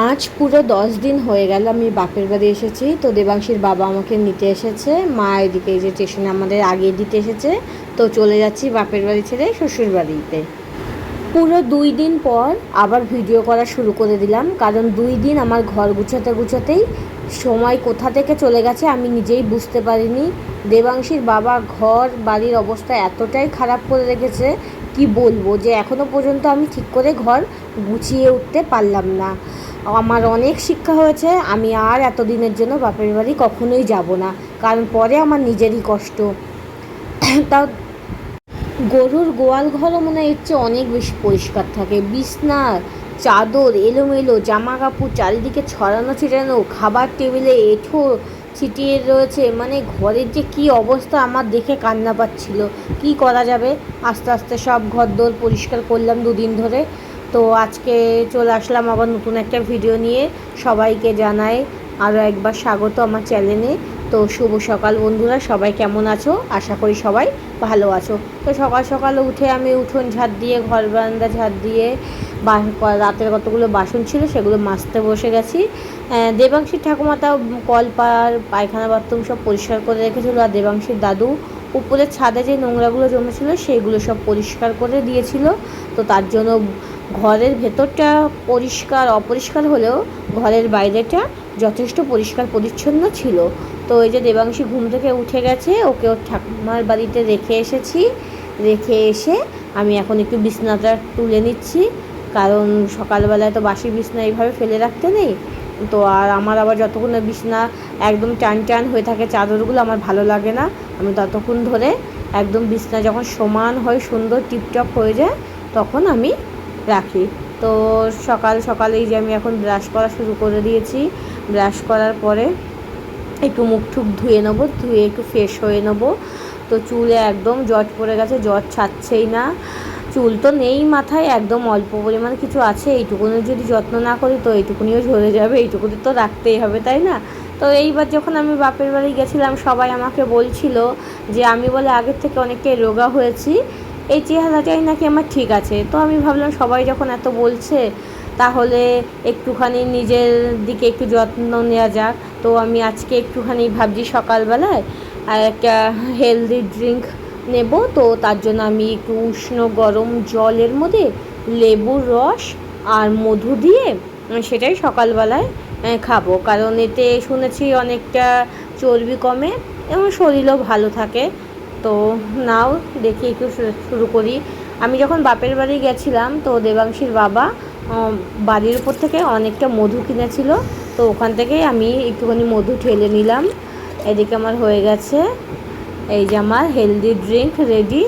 আজ পুরো 10 দিন হয়ে গেল আমি বাপের বাড়ি এসেছি। তো দেবাংশীর বাবা আমাকে নিতে এসেছে, মা এদিকে এই যে স্টেশনে আমাদের আগে দিতে এসেছে। তো চলে যাচ্ছি বাপের বাড়ি ছেড়ে শ্বশুর বাড়িতে। পুরো 2 দিন পর আবার ভিডিও করা শুরু করে দিলাম, কারণ 2 দিন আমার ঘর গুছাতে গুছাতেই সময় কোথা থেকে চলে গেছে আমি নিজেই বুঝতে পারিনি। দেবাংশীর বাবা ঘর বাড়ির অবস্থা এতটাই খারাপ করে রেখেছে, কি বলবো, যে এখনও পর্যন্ত আমি ঠিক করে ঘর গুছিয়ে উঠতে পারলাম না। আমার অনেক শিক্ষা হয়েছে, আমি আর এতদিনের জন্য বাপের বাড়ি কখনোই যাব না, কারণ পরে আমার নিজেরই কষ্ট। তাও গরুর গোয়াল ঘরও মনে হয় এর চেয়ে অনেক বেশি পরিষ্কার থাকে। বিছনা, চাদর এলোমেলো, জামা কাপড় চারিদিকে ছড়ানো ছিটানো, খাবার টেবিলে এঁঠো ছিটিয়ে রয়েছে। মানে ঘরের যে কী অবস্থা, আমার দেখে কান্না পাচ্ছিল। কি করা যাবে, আস্তে আস্তে সব ঘরদোর পরিষ্কার করলাম 2 দিন ধরে। তো আজকে চলে আসলাম আবার নতুন একটা ভিডিও নিয়ে। সবাইকে জানাই আরও একবার স্বাগত আমার চ্যানেলে। তো শুভ সকাল বন্ধুরা, সবাই কেমন আছো? আশা করি সবাই ভালো আছো। তো সকাল সকাল উঠে আমি উঠোন ঝাড় দিয়ে, ঘর বারান্দা ঝাড় দিয়ে, রাতের কতগুলো বাসন ছিল সেগুলো মাজতে বসে গেছি। দেবাংশীর ঠাকুমাটাও কলপার পায়খানা বাথরুম সব পরিষ্কার করে রেখেছিলো, আর দেবাংশীর দাদু উপরের ছাদে যে নোংরাগুলো জমেছিল সেগুলো সব পরিষ্কার করে দিয়েছিল। তো তার জন্য ঘরের ভেতরটা পরিষ্কার অপরিষ্কার হলেও ঘরের বাইরেটা যথেষ্ট পরিষ্কার পরিচ্ছন্ন ছিল। তো এই যে দেবাংশী ঘুম থেকে উঠে গেছে, ওকে ওর ঠাকুমার বাড়িতে রেখে এসেছি। রেখে এসে আমি এখন একটু বিছনাটা তুলে নিচ্ছি, কারণ সকালবেলায় তো বাসি বিছনা এইভাবে ফেলে রাখতে নেই। তো আর আমার আবার যতক্ষণ না বিছনা একদম টান টান হয়ে থাকে চাদরগুলো, আমার ভালো লাগে না। আমি ততক্ষণ ধরে একদম বিছনা যখন সমান হয়, সুন্দর টিপটপ হয়ে যায়, তখন আমি রাখি। তো সকাল সকালেই যে আমি এখন ব্রাশ করা শুরু করে দিয়েছি। ব্রাশ করার পরে একটু মুখ টুক ধুয়ে নেবো, ধুয়ে একটু ফ্রেশ হয়ে নেবো। তো চুলে একদম জট পড়ে গেছে, জট ছাড়ছেই না। চুল তো নেই মাথায়, একদম অল্প পরিমাণে কিছু আছে। এইটুকুনি যদি যত্ন না করি তো এইটুকুনিও ঝরে যাবে, এইটুকুনি তো রাখতেই হবে, তাই না? তো এইবার যখন আমি বাপের বাড়ি গেছিলাম, সবাই আমাকে বলছিল যে আমি বলে আগের থেকে অনেকটাই রোগা হয়েছি, এই চেহারাটাই নাকি আমার ঠিক আছে। তো আমি ভাবলাম সবাই যখন এত বলছে, তাহলে একটুখানি নিজের দিকে একটু যত্ন নেওয়া যাক। তো আমি আজকে একটুখানি ভাবছি সকালবেলায় আর একটা হেলদি ড্রিঙ্ক নেব। তো তার জন্য আমি একটু উষ্ণ গরম জলের মধ্যে লেবুর রস আর মধু দিয়ে সেটাই সকালবেলায় খাবো, কারণ এতে শুনেছি অনেকটা চর্বি কমে এবং শরীরও ভালো থাকে। তো নাও দেখি একটু শুরু করি। আমি যখন বাপের বাড়ি গেছিলাম, তো দেবাংশীর বাবা বাড়ির উপর থেকে অনেকটা মধু কিনেছিল। তো ওখান থেকেই আমি একটুখানি মধু ঠেলে নিলাম। এদিকে আমার হয়ে গেছে এই যে আমার হেলদি ড্রিঙ্ক রেডি।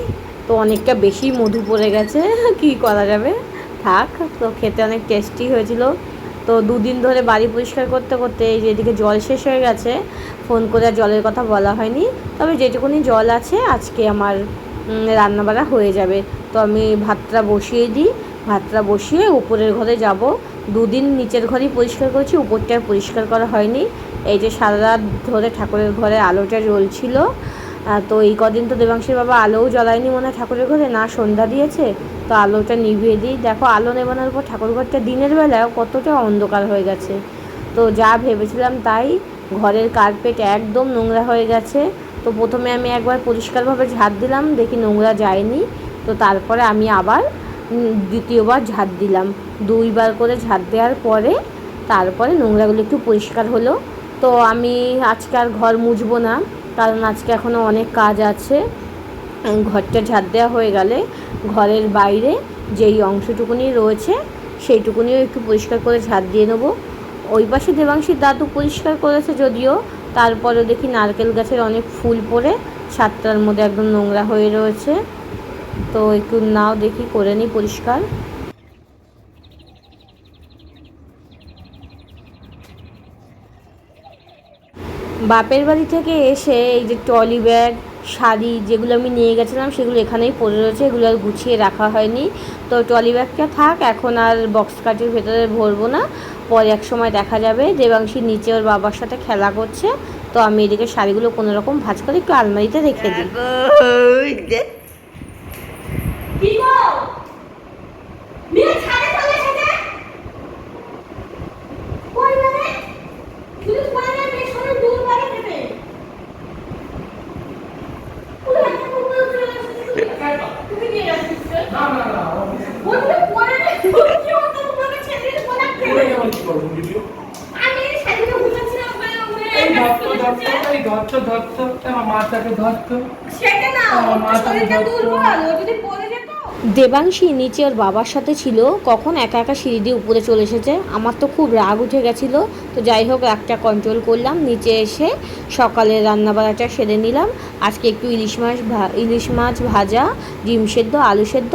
তো অনেকটা বেশি মধু পড়ে গেছে, কি করা যাবে, থাক। তো খেতে অনেক টেস্টি হয়েছিল। তো 2 দিন ধরে বাড়ি পরিষ্কার করতে করতে এই যে এদিকে জল শেষ হয়ে গেছে। ফোন করে আর জলের কথা বলা হয়নি, তবে যেটুকুনি জল আছে আজকে আমার রান্নাবাড়া হয়ে যাবে। তো আমি ভাতটা বসিয়ে দিই, ভাতটা বসিয়ে উপরের ঘরে যাব। 2 দিন নিচের ঘরেই পরিষ্কার করেছি, উপরটা পরিষ্কার করা হয়নি। এই যে সারা রাত ধরে ঠাকুরের ঘরে আলোটা জ্বলছিল। তো এই কদিন তো দেবাংশীর বাবা আলোও জ্বলায়নি মনে হয় ঠাকুরের ঘরে, না সন্ধ্যা দিয়েছে। তো আলোটা নিভিয়ে দিই। দেখো আলো নেবানোর পর ঠাকুরঘরটা দিনের বেলায় কতটা অন্ধকার হয়ে গেছে। তো যা ভেবেছিলাম তাই, ঘরের কার্পেট একদম নোংরা হয়ে গেছে। তো প্রথমে আমি একবার পরিষ্কারভাবে ঝাড় দিলাম, দেখি নোংরা যায়নি। তো তারপরে আমি আবার দ্বিতীয়বার ঝাড় দিলাম। 2বার করে ঝাড় দেওয়ার পরে তারপরে নোংরাগুলো একটু পরিষ্কার হলো। তো আমি আজকে আর ঘর মুছবো না, কারণ আজকে এখনও অনেক কাজ আছে। ঘরটা ঝাড় দেওয়া হয়ে গেলে ঘরের বাইরে যেই অংশটুকুনি রয়েছে সেইটুকুনিও একটু পরিষ্কার করে ঝাড় দিয়ে নেবো। ওই পাশে দেবাংশীর দাদু পরিষ্কার করেছে যদিও, তারপরে দেখি নারকেল গাছের অনেক ফুল পড়ে ছাদটার মধ্যে একদম নোংরা হয়ে রয়েছে। তো একটু নাও দেখি করে নিই পরিষ্কার। বাপের বাড়ি থেকে এসে এই যে ট্রলি ব্যাগ, শাড়ি যেগুলো আমি নিয়ে গেছিলাম সেগুলো এখানেই পড়ে রয়েছে, এগুলো আর গুছিয়ে রাখা হয়নি। তো ট্রলি ব্যাগটা থাক, এখন আর বক্স কাটির ভেতরে ভরবো না, পরে এক সময় দেখা যাবে। দেবাংশী নিচে ওর বাবার সাথে খেলা করছে। তো আমি এদিকে শাড়িগুলো কোনো রকম ভাঁজ করে একটু আলমারিতে রেখে দিই। করবো ভিডিও। আমি সেদিকে ঘুমাচ্ছিলাম এই ধরতো আমার মাথাকে ধরতো। সেটা না আমার ওর মাথাকে শরীরটা ধরতো। দুর্বল, ও যদি পড়ে যেত। দেবাংশী নিচে ওর বাবার সাথে ছিল, কখন একা একা সিঁড়ি দিয়ে উপরে চলে এসেছে। আমার তো খুব রাগ উঠে গেছিলো, তো যাই হোক একটা কন্ট্রোল করলাম। নিচে এসে সকালের রান্নাবাড়াটা সেরে নিলাম। আজকে একটু ইলিশ মাছ ভাজা, ডিম সেদ্ধ, আলু সেদ্ধ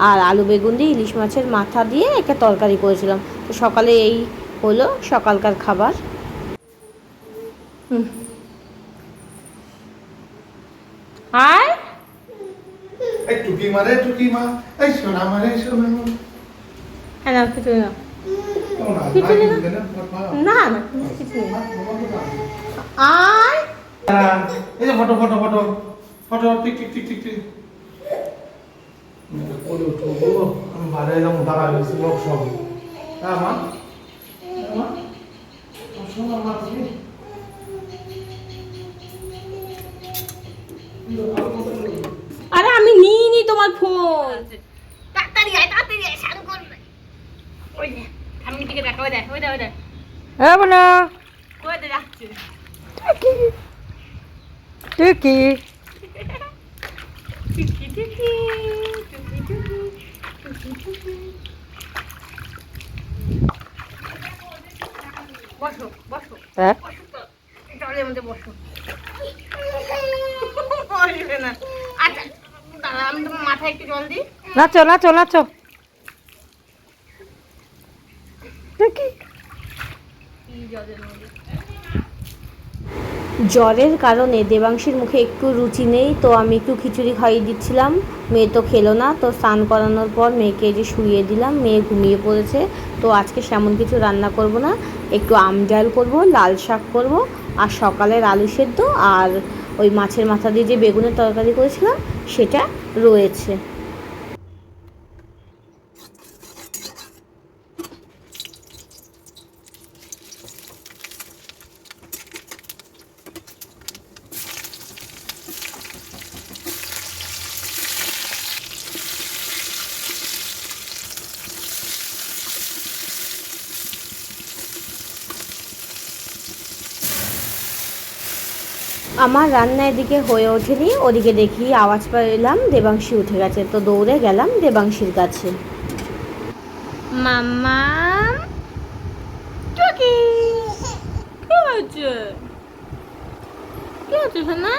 আর আলু বেগুন দিয়ে ইলিশ মাছের মাথা দিয়ে একটা তরকারি করেছিলাম। তো সকালে এই হলো সকালকার খাবার। আর এই টুকি মারে টুকি মা, এই সোনা মারে সোনা মা। হ্যাঁ না কিছু না, কিছু না, না কিছু না। আর এই যে photo photo photo photo tick tick tick tick tick. কোলে উঠবো, আমি বাইরে এলাম, দাঁড়া গেছি লোক সব। হ্যাঁ মা, মা শোনো মা তুমি। আরে আমি নিইনি তোমার ফোন। তাড়াতাড়ি আয় শাড়ি করবে। ওই যে সামনের দিকে দেখা, ওই দেখ ওই দেখ ওই দেখ হ্যাঁ বলো ওই দেখ যাচ্ছে। টুকি টুকি টুকি টুকি টুকি টুকি টুকি। বসো বসো হ্যাঁ বসো তো, জলের মধ্যে বসো। বসবে না। আচ্ছা দাঁড়া, আমি তোমার মাথায় একটু জল দিই। নাচো নাচো নাচো। টুকি কি জলের মধ্যে জ্বরের কারণে দেবাংশীর মুখে একটু রুচি নেই, তো আমি একটু খিচুড়ি খাইয়ে দিচ্ছিলাম। মেয়ে তো খেলো না, তো স্নান করানোর পর মেয়েকে যে শুইয়ে দিলাম, মেয়ে ঘুমিয়ে পড়েছে। তো আজকে সেমন কিছু রান্না করব না, একটু আম ডাল করবো, লাল শাক করব, আর সকালের আলু সেদ্ধ আর ওই মাছের মাথা দিয়ে যে বেগুনের তরকারি করেছিলাম সেটা রয়েছে। আমার রান্না এদিকে হয়ে ওঠেনি, ওদিকে দেখি আওয়াজ পেলাম দেবাংশী উঠে গেছে, তো দৌড়ে গেলাম দেবাংশীর কাছে। মাম্মা টুকি কি হয়েছে, কি হয়েছে সোনা?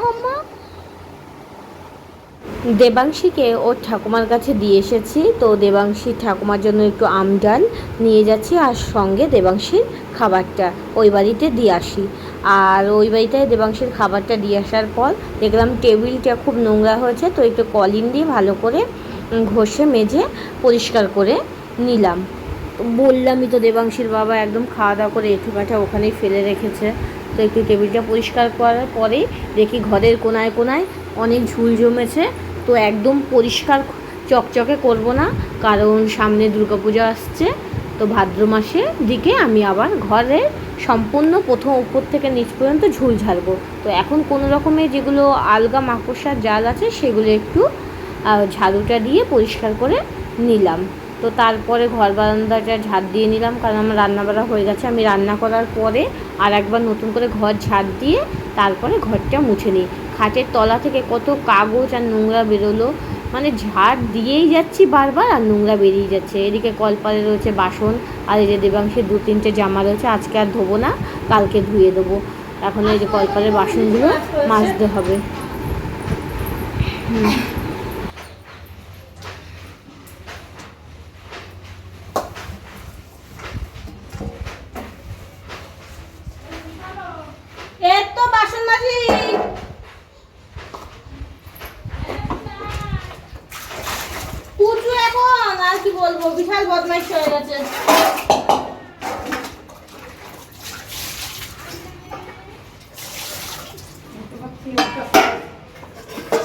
মাম্মা দেবাংশীকে ওর ঠাকুমার কাছে দিয়ে এসেছি, তো দেবাংশীর ঠাকুমার জন্য একটু আম ডাল নিয়ে যাচ্ছি, আর সঙ্গে দেবাংশীর খাবারটা ওই বাড়িতে দিয়ে আসি। আর ওই বাড়িটায় দেবাংশীর খাবারটা দিয়ে আসার পর দেখলাম টেবিলটা খুব নোংরা হয়েছে, তো একটু কলিন দিয়ে ভালো করে ঘষে মেজে পরিষ্কার করে নিলাম। বললামই তো দেবাংশীর বাবা একদম খাওয়া দাওয়া করে এঁঠো কাঠা ওখানেই ফেলে রেখেছে। তো একটু টেবিলটা পরিষ্কার করার পরেই দেখি ঘরের কোনায় কোনায় অনেক ঝুল জমেছে, তো একদম পরিষ্কার চকচকে করব না, কারণ সামনে দুর্গাপূজা আসছে। তো ভাদ্র মাসের দিকে আমি আবার ঘরে সম্পূর্ণ প্রথম উপর থেকে নিচ পর্যন্ত ঝুল ঝাড়বো। তো এখন কোনো রকমের যেগুলো আলগা মাকড়সার জাল আছে সেগুলো একটু ঝাড়ুটা দিয়ে পরিষ্কার করে নিলাম। তো তারপরে ঘর বারান্দাটা ঝাড় দিয়ে নিলাম, কারণ আমার রান্নাবাড়া হয়ে গেছে। আমি রান্না করার পরে আর একবার নতুন করে ঘর ঝাড় দিয়ে তারপরে ঘরটা মুছে নিই। খাটের তলা থেকে কত কাগজ আর নোংরা বেরোলো, মানে ঝাড় দিয়েই যাচ্ছি বারবার আর নোংরা বেরিয়ে যাচ্ছে। এদিকে কলপারে রয়েছে বাসন, আর এই যে দেবাংশের 2-3টে জামা রয়েছে, আজকে আর ধোবো না, কালকে ধুয়ে দেবো। এখন এই যে কলপারের বাসনগুলো মাজতে হবে। এর তো বাসন মাজি। পুচু এখন আর কি বলবো, বিশাল বদমাইশ হয়ে গেছে।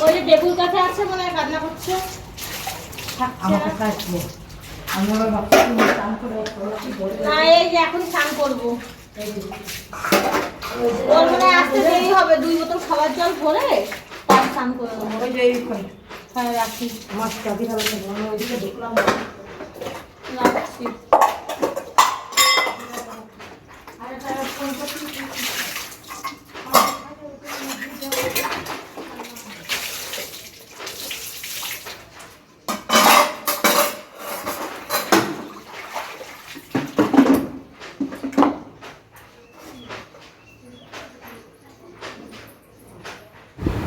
ওই যে টেবিল কাছে আছে মনে হয় কান্না করছে। না এই যে এখন স্নান করবো, ওর মনে হয় আসতে দেরি হবে, 2 বোতল খাবার জল ভরে তার স্নান করে দেবো। ওই যে হ্যাঁ রাখি, রাখছি।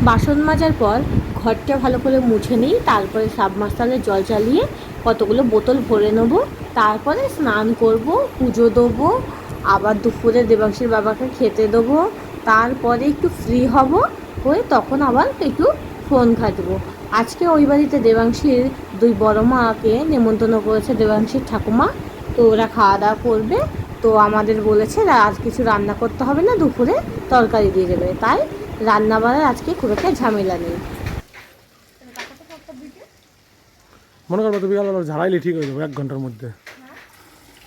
বাসন মাজার পর ঘরটা ভালো করে মুছে নিই, তারপরে সাবমার্সালের জল চালিয়ে কতগুলো বোতল ভরে নেবো, তারপরে স্নান করব, পুজো দেবো, আবার দুপুরে দেবাংশীর বাবাকে খেতে দেবো, তারপরে একটু ফ্রি হব, হয়ে তখন আবার একটু ফোন ঘাঁটবো। আজকে ওই বাড়িতে দেবাংশীর দুই বড় মাকে নেমন্তন্ন করেছে দেবাংশীর ঠাকুমা, তো ওরা খাওয়া দাওয়া করবে। তো আমাদের বলেছে আর কিছু রান্না করতে হবে না, দুপুরে তরকারি দিয়ে দেবে, তাই রান্না বাড়ার আজকে খুব একটা ঝামেলা নেই। মনে করবো তুমি বিকালবেলা ঝাড়াইলে ঠিক হয়ে যাবো, 1 ঘন্টার মধ্যে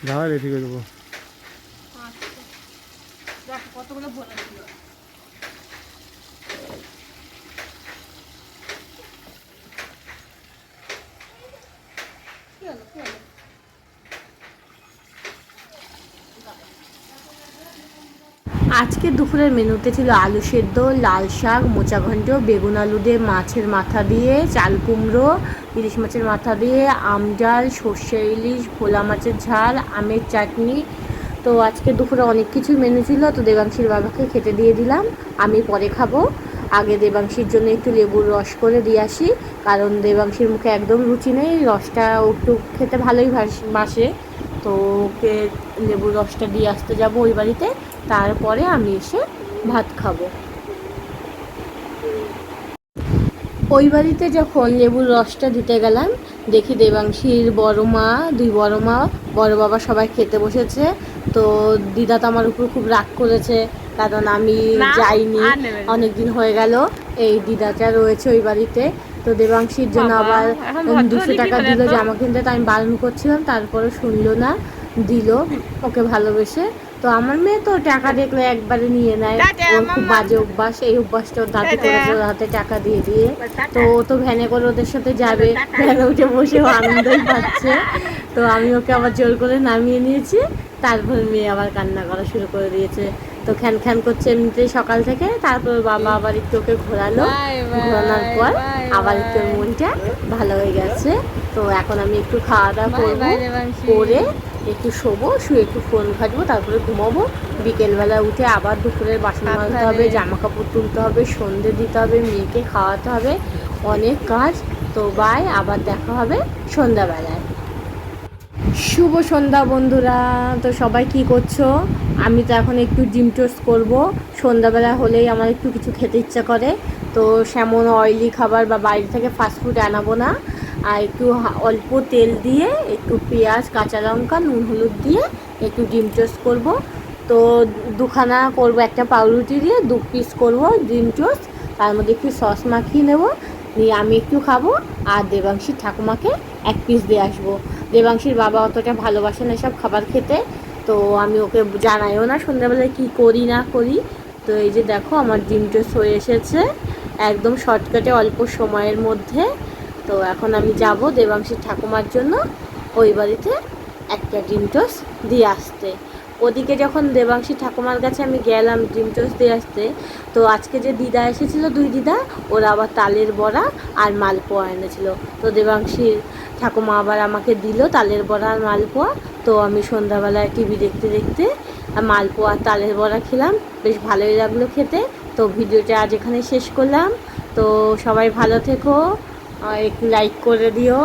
ঝাড়াইলে ঠিক হয়ে যাবো। কতগুলো ভরে দিল। আজকে দুপুরের মেনুতে ছিল আলু সেদ্ধ, লাল শাক, মোচা ঘন্ট, বেগুন আলু দিয়ে মাছের মাথা দিয়ে, চাল কুমড়ো, ইলিশ মাছের মাথা দিয়ে, আম ডাল, সর্ষে ইলিশ, ভোলা মাছের ঝাল, আমের চাটনি। তো আজকে দুপুরে অনেক কিছু মেনু ছিল। তো দেবাংশীর বাবাকে খেতে দিয়ে দিলাম, আমি পরে খাবো। আগে দেবাংশীর জন্য একটু লেবুর রস করে দিয়ে আসি, কারণ দেবাংশীর মুখে একদম রুচি নেই, রসটা একটু খেতে ভালোই বাসে। তো ওকে লেবুর রসটা দিয়ে আসতে যাবো ওই বাড়িতে, তারপরে আমি এসে ভাত খাবো। ওই বাড়িতে যখন লেবুর রসটা দিতে গেলাম, দেখি দেবাংশীর বড় মা, দুই বড় মা, বড় বাবা সবাই খেতে বসেছে। তো দিদা তো আমার উপর খুব রাগ করেছে, কারণ আমি যাইনি, অনেক দিন হয়ে গেল। এই দিদাটা রয়েছে ওই বাড়িতে। তো দেবাংশীর জন্য আবার 200 টাকা দিল জামা কিনতে, তো আমি বারণ করছিলাম, তারপরে শুনলো না, দিল ওকে ভালোবেসে। তো আমার মেয়ে তো টাকা দেখলে একবারে নিয়ে নেয়, ওর খুব বাজে অভ্যাস, এই অভ্যাসটা ওর দাদু করেছে, ওর হাতে টাকা দিয়ে দিয়ে। তো ও তো ভ্যানে করে ওদের সাথে যাবে, ভ্যানে উঠে বসে ও আনন্দই পাচ্ছে। তো আমি ওকে আবার জোর করে নামিয়ে নিয়েছি, তারপর মেয়ে আবার কান্না করা শুরু করে দিয়েছে। তো খ্যান খ্যান করছে এমনিতেই সকাল থেকে। তারপর বাবা আবার একটু ওকে ঘোরালো, ঘোরানোর পর আবার একটু মনটা ভালো হয়ে গেছে। তো এখন আমি একটু খাওয়া দাওয়া করবো, করে একটু শোবো, শুয়ে একটু ফোন ঘাঁটবো, তারপরে ঘুমাবো। বিকেলবেলা উঠে আবার দুপুরের বাসন মাজতে হবে, জামা কাপড় তুলতে হবে, সন্ধে দিতে হবে, মেয়েকে খাওয়াতে হবে, অনেক কাজ। তো বাই, আবার দেখা হবে সন্ধ্যাবেলায়। শুভ সন্ধ্যা বন্ধুরা। তো সবাই কি করছো? আমি তো এখন একটু জিম টোস্ট করবো, সন্ধ্যাবেলা হলেই আমার একটু কিছু খেতে ইচ্ছা করে। তো সেমন অয়েলি খাবার বা বাইরে থেকে ফাস্টফুড আনাবো না, আর একটু অল্প তেল দিয়ে, একটু পেঁয়াজ, কাঁচা লঙ্কা, নুন হলুদ দিয়ে একটু ডিম টোস্ট করবো। তো দুখানা করবো, একটা পাউরুটি দিয়ে 2 পিস করবো ডিম টোস্ট, তার মধ্যে একটু সস মাখিয়ে নেবো, নিয়ে আমি একটু খাবো, আর দেবাংশীর ঠাকুমাকে 1 পিস দিয়ে আসবো। দেবাংশীর বাবা অতটা ভালোবাসে না এসব খাবার খেতে, তো আমি ওকে জানাইও না সন্ধ্যাবেলায় কী করি না করি। তো এই যে দেখো আমার ডিম টোস্ট হয়ে এসেছে, একদম শর্টকাটে অল্প সময়ের মধ্যে। তো এখন আমি যাব দেবাংশীর ঠাকুমার জন্য ওই বাড়িতে একটা ডিম টোস্ট দিয়ে আসতে। ওদিকে যখন দেবাংশী ঠাকুমার কাছে আমি গেলাম ডিম টোস্ট দিয়ে আসতে, তো আজকে যে দিদা এসেছিলো, 2 দিদা, ওরা আবার তালের বড়া আর মালপোয়া এনেছিল। তো দেবাংশীর ঠাকুমা আবার আমাকে দিল তালের বড়া আর মালপোয়া। তো আমি সন্ধ্যাবেলায় টিভি দেখতে দেখতে মালপোয়া আর তালের বড়া খেলাম, বেশ ভালোই লাগলো খেতে। তো ভিডিওটা আজ এখানে শেষ করলাম। তো সবাই ভালো থেকো, একটু লাইক করে দিও।